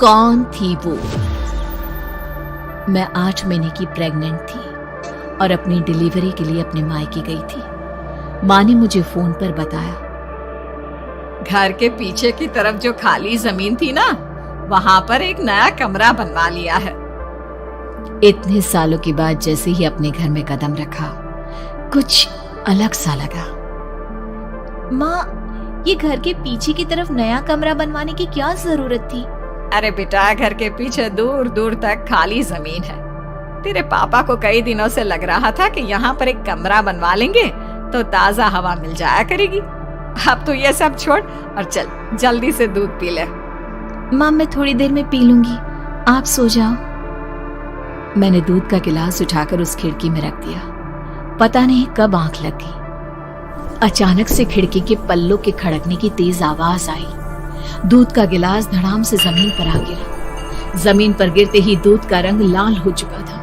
कौन थी वो? मैं 8 महीने की प्रेग्नेंट थी और अपनी डिलीवरी के लिए अपने मायके गई थी। माँ ने मुझे फोन पर बताया, घर के पीछे की तरफ जो खाली जमीन थी ना, वहां पर एक नया कमरा बनवा लिया है। इतने सालों के बाद जैसे ही अपने घर में कदम रखा, कुछ अलग सा लगा। माँ, ये घर के पीछे की तरफ नया कमरा बनवाने की क्या जरूरत थी? अरे बेटा, घर के पीछे दूर दूर तक खाली जमीन है। तेरे पापा को कई दिनों से लग रहा था कि यहाँ पर एक कमरा बनवा लेंगे तो ताजा हवा मिल जाया करेगी। अब तो ये सब छोड़ और चल जल्दी से दूध पी ले। माँ, मैं थोड़ी देर में पी लूंगी, आप सो जाओ। मैंने दूध का गिलास उठाकर उस खिड़की में रख दिया। पता नहीं कब आंख लग गई। अचानक से खिड़की के पल्लों के खड़कने की तेज आवाज आई। दूध का गिलास धड़ाम से जमीन पर आ गिरा। जमीन पर गिरते ही दूध का रंग लाल हो चुका था।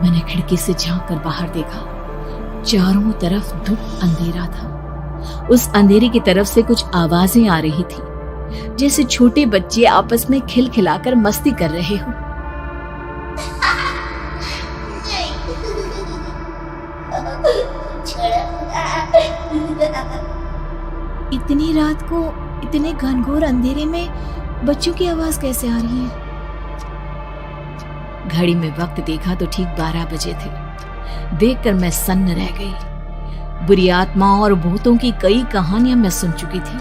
मैंने खिड़की से झांक कर बाहर देखा। चारों तरफ धुप अंधेरा था। उस अंधेरे की तरफ से कुछ आवाजें आ रही थी, जैसे छोटे बच्चे आपस में खिलखिलाकर मस्ती कर रहे हो। इतनी रात को इतने घनघोर अंधेरे में बच्चों की आवाज कैसे आ रही है? घड़ी में वक्त देखा तो ठीक 12 बजे थे। देखकर मैं सन्न रह गई। बुरी आत्माओं और भूतों की कई कहानियां मैं सुन चुकी थी।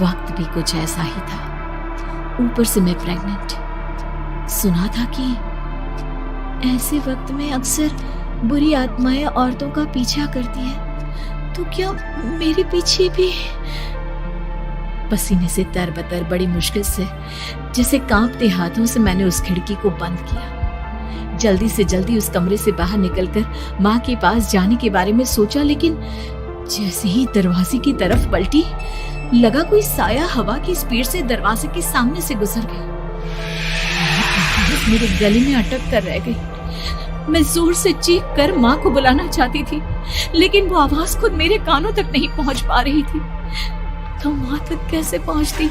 वक्त भी कुछ ऐसा ही था। ऊपर से मैं प्रेग्नेंट। सुना था कि ऐसे वक्त में अक्सर बुरी आत्माएं औरतों का पीछा करती है, तो क्या मेरे पीछे भी? पसीने से तरबतर बड़ी मुश्किल से, जैसे कांपते हाथों से मैंने उस खिड़की को बंद किया। जल्दी से जल्दी उस कमरे से बाहर निकलकर माँ के पास जाने के बारे में सोचा, लेकिन जैसे ही दरवाजे की तरफ पलटी, लगा कोई साया हवा की स्पीड से दरवाजे के सामने से गुजर गया। मेरे गले में अटक कर रह गई। मैं जोर से चीख कर माँ को बुलाना चाहती थी, लेकिन वो आवाज खुद मेरे कानों तक नहीं पहुंच पा रही थी। तो माँ तक कैसे पहुंचती?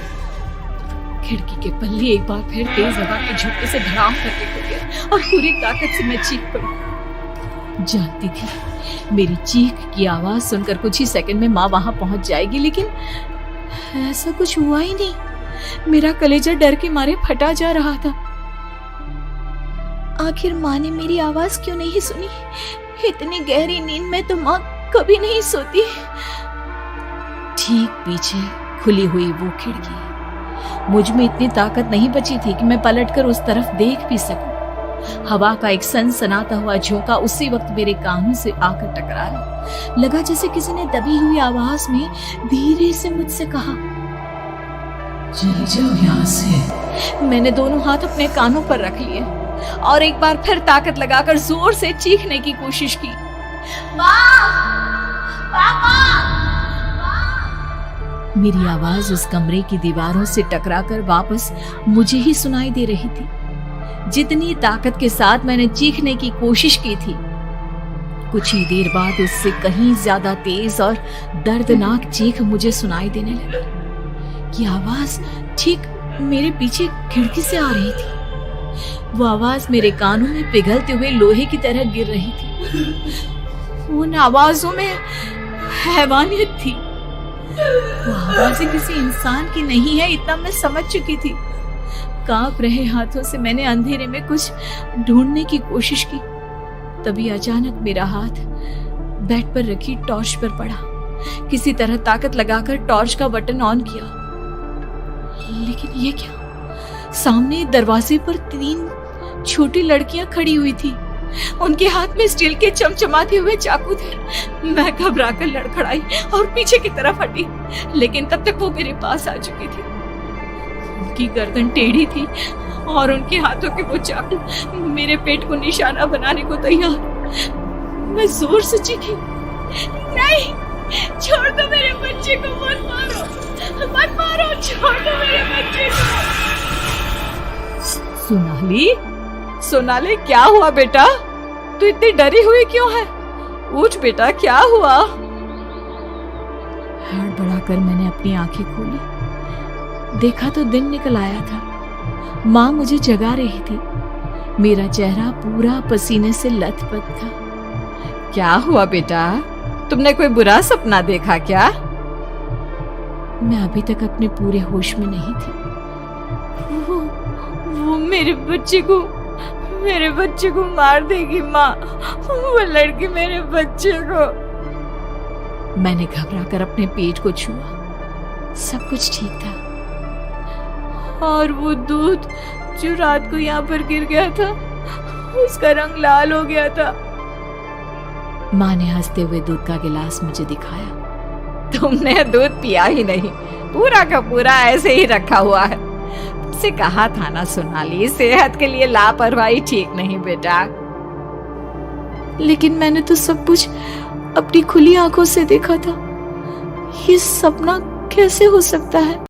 खिड़की के पल्ले एक बार फिर तेज हवा के झोंके से धड़ाम करके खुल गया और पूरी ताकत से मैं चीख पड़ी। जानती थी मेरी चीख की आवाज सुनकर कुछ ही सेकंड में माँ वहां पहुंच जाएगी, लेकिन ऐसा कुछ हुआ ही नहीं। मेरा कलेजा डर के मारे फटा जा रहा था। आखिर माँ ने मेरी आवाज क्यों नहीं सुनी? इतनी गहरी नींद में तो माँ कभी नहीं सोती। ठीक पीछे खुली हुई वो खिड़की। मुझ में इतनी ताकत नहीं बची थी कि मैं पलटकर उस तरफ देख भी सकूं। हवा का एक सनसनाता हुआ झोंका उसी वक्त मेरे कानों से आकर टकराया। लगा जैसे किसी ने दबी हुई आवाज में धीरे से मुझसे कहा, चल जाओ यहाँ से। मैंने दोनों हाथ अपने कानों पर रख लिए और एक बार फिर ताकत लगाकर जोर से चीखने की कोशिश की। मेरी आवाज उस कमरे की दीवारों से टकराकर वापस मुझे ही सुनाई दे रही थी। जितनी ताकत के साथ मैंने चीखने की कोशिश की थी, कुछ ही देर बाद उससे कहीं ज्यादा तेज और दर्दनाक चीख मुझे सुनाई देने लगी। ये आवाज ठीक मेरे पीछे खिड़की से आ रही थी। वो आवाज मेरे कानों में पिघलते हुए लोहे की तरह गिर रही थी। उन आवाजों में हैवानियत थी। वो आवाजें किसी इंसान की नहीं है, इतना मैं समझ चुकी थी। कांप रहे हाथों से मैंने अंधेरे में कुछ ढूंढने की कोशिश की। तभी अचानक मेरा हाथ बेड पर रखी टॉर्च पर पड़ा। किसी तरह ताकत लगाकर टॉर्च का बटन ऑन किया, लेकिन ये क्या? सामने दरवाजे पर 3 छोटी लड़कियां खड़ी हुई थी। उनके हाथ में स्टील के चमचमाते हुए चाकू थे। मैं घबराकर लड़खड़ाई और पीछे की तरफ हटी, लेकिन तब तक वो मेरे पास आ चुकी थी। उनकी गर्दन टेढ़ी थी और उनके हाथों के वो चाकू मेरे पेट को निशाना बनाने को तैयार। मैं जोर से चीखी, नहीं, छोड़ दो मेरे बच्चे को, मत मारो, मत मारो, छोड़ दो मेरे बच्चे को। सोनाली, क्या हुआ बेटा? तू इतनी डरी हुई क्यों है? उठ बेटा, क्या हुआ? हड़बड़ाकर मैंने अपनी आंखें खोली। देखा तो दिन निकल आया था। माँ मुझे जगा रही थी। मेरा चेहरा पूरा पसीने से लथपथ था। क्या हुआ बेटा, तुमने कोई बुरा सपना देखा क्या? मैं अभी तक अपने पूरे होश में नहीं थी। वो मेरे बच्चे को मार देगी माँ। वो लड़की मेरे बच्चे को। मैंने घबरा कर अपने पेट को छुआ। सब कुछ ठीक था। और वो दूध जो रात को यहाँ पर गिर गया था, उसका रंग लाल हो गया था। माँ ने हंसते हुए दूध का गिलास मुझे दिखाया। तुमने दूध पिया ही नहीं, पूरा का पूरा ऐसे ही रखा हुआ है। तुमसे कहा था ना सोनाली, सेहत के लिए लापरवाही ठीक नहीं बेटा। लेकिन मैंने तो सब कुछ अपनी खुली आंखों से देखा था। ये सपना कैसे हो सकता है?